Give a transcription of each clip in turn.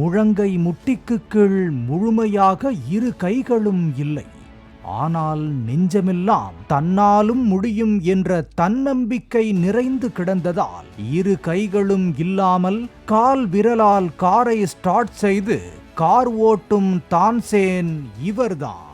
முழங்கை முட்டிக்கு கீழ் முழுமையாக இரு கைகளும் இல்லை. ஆனால் நெஞ்சமெல்லாம் தன்னாலும் முடியும் என்ற தன்னம்பிக்கை நிறைந்து கிடந்ததால் இரு கைகளும் இல்லாமல் கால் விரலால் காரை ஸ்டார்ட் செய்து கார் ஓட்டும் தான்சேன் இவர்தான்.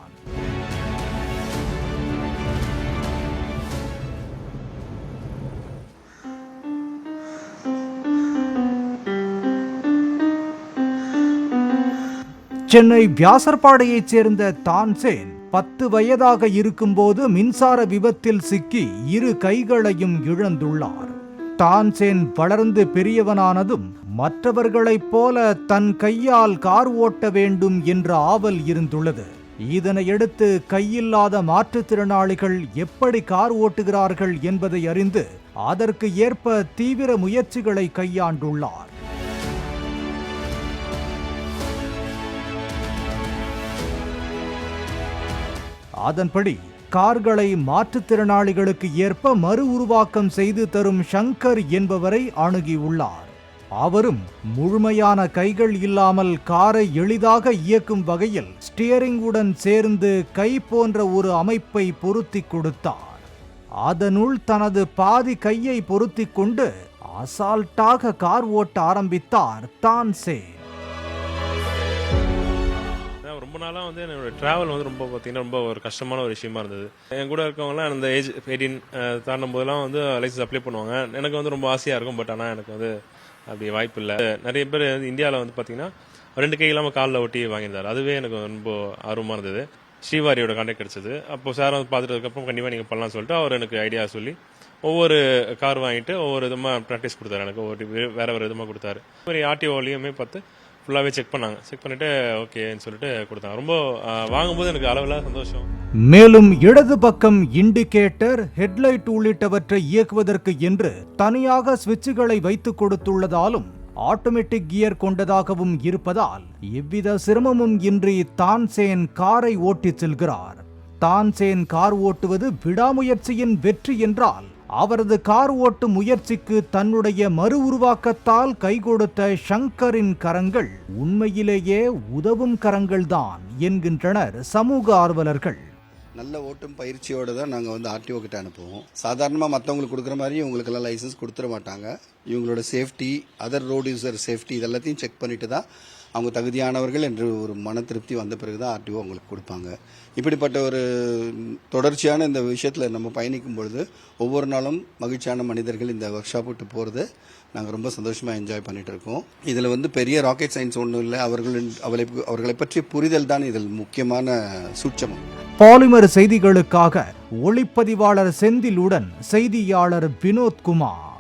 சென்னை வியாசர்பாடியைச் சேர்ந்த தான்சேன் 10 வயதாக இருக்கும்போது மின்சார விபத்தில் சிக்கி இரு கைகளையும் இழந்துள்ளார். தான்சேன் வளர்ந்து பெரியவனானதும் மற்றவர்களைப் போல தன் கையால் கார் ஓட்ட வேண்டும் என்ற ஆவல் இருந்துள்ளது. இதனையடுத்து கையில்லாத மாற்றுத்திறனாளிகள் எப்படி கார் ஓட்டுகிறார்கள் என்பதை அறிந்து அதற்கு ஏற்ப தீவிர முயற்சிகளை கையாண்டுள்ளார். அதன்படி கார்களை மாற்றுத்திறனாளிகளுக்கு ஏற்ப மறு உருவாக்கம் செய்து தரும் ஷங்கர் என்பவரை அணுகியுள்ளார். அவரும் முழுமையான கைகள் இல்லாமல் காரை எளிதாக இயக்கும் வகையில் ஸ்டியரிங்குடன் சேர்ந்து கை போன்ற ஒரு அமைப்பை பொருத்தி கொடுத்தார். அதனுள் தனது பாதி கையை பொருத்தி கொண்டு அசால்ட்டாக கார் ஓட்ட ஆரம்பித்தார் தான்சேன். ரொம்ப நாளாக வந்து என்னோட ட்ராவல் வந்து ரொம்ப பார்த்தீங்கன்னா ரொம்ப ஒரு கஷ்டமான ஒரு விஷயமா இருந்தது. என் கூட இருக்கவங்களாம் அந்த ஏஜ் 18 தாண்டும் போதெல்லாம் வந்து லைசன்ஸ் அப்ளை பண்ணுவாங்க. எனக்கு வந்து ரொம்ப ஆசையாக இருக்கும். பட் ஆனால் எனக்கு வந்து அப்படி வாய்ப்பு இல்லை. நிறைய பேர் இந்தியாவில் வந்து பார்த்தீங்கன்னா 2 கை இல்லாமல் காலில் ஒட்டி வாங்கியிருந்தார். அதுவே எனக்கு ரொம்ப ஆர்வமாக இருந்தது. ஸ்ரீவாரியோட கான்டாக்ட் கிடைச்சது. அப்போ சார் வந்து பார்த்துட்டதுக்கப்புறம் கண்டிப்பாக நீங்கள் பண்ணலாம்னு சொல்லிட்டு அவர் எனக்கு ஐடியா சொல்லி ஒவ்வொரு கார் வாங்கிட்டு ஒவ்வொரு விதமாக ப்ராக்டிஸ் கொடுத்தாரு. எனக்கு வேற விதமாக கொடுத்தாரு. மாதிரி ஆர்டிஓலையுமே பார்த்து ஃபுல்லாகவே செக் பண்ணாங்க. செக் பண்ணிட்டு ஓகேன்னு சொல்லிட்டு கொடுத்தாங்க. ரொம்ப வாங்கும்போது எனக்கு அளவில் சந்தோஷம். மேலும் இடது பக்கம் இண்டிகேட்டர், ஹெட்லைட் உள்ளிட்டவற்றை இயக்குவதற்கு என்று தனியாக சுவிட்சுகளை வைத்து கொடுத்துள்ளதாலும் ஆட்டோமேட்டிக் கியர் கொண்டதாகவும் இருப்பதால் எவ்வித சிரமமும் இன்றி தான்சேன் காரை ஓட்டிச் செல்கிறார். தான்சேன் கார் ஓட்டுவது விடாமுயற்சியின் வெற்றி என்றால் அவரது கார் ஓட்டும் முயற்சிக்கு தன்னுடைய மறு உருவாக்கத்தால் கை கொடுத்த ஷங்கரின் கரங்கள் உண்மையிலேயே உதவும் கரங்கள்தான் என்கின்றனர் சமூக ஆர்வலர்கள். நல்ல ஓட்டும் பயிற்சியோடு தான் நாங்கள் வந்து ஆர்டிஓ கிட்ட அனுப்புவோம். சாதாரணமாக மற்றவங்களுக்கு கொடுக்குற மாதிரி இவங்களுக்கெல்லாம் லைசன்ஸ் கொடுத்துட மாட்டாங்க. இவங்களோட safety, other road user safety இதெல்லாத்தையும் செக் பண்ணிட்டு தான் அவங்க தகுதியானவர்கள் என்று ஒரு மன திருப்தி வந்த பிறகு தான் ஆர்டிஓ அவங்களுக்கு கொடுப்பாங்க. இப்படிப்பட்ட ஒரு தொடர்ச்சியான இந்த விஷயத்தில் நம்ம பயணிக்கும் பொழுது ஒவ்வொரு நாளும் மகிழ்ச்சியான மனிதர்கள் இந்த ஒர்க் ஷாப் விட்டு போகிறது நாங்கள் ரொம்ப சந்தோஷமாக என்ஜாய் பண்ணிட்டு இருக்கோம். இதில் வந்து பெரிய ராக்கெட் சயின்ஸ் ஒன்றும் இல்லை. அவர்களை பற்றிய புரிதல் தான் இதில் முக்கியமான சூட்சமம். பாலிமர் செய்திகளுக்காக ஒளிப்பதிவாளர் செந்திலுடன் செய்தியாளர் வினோத்குமார்.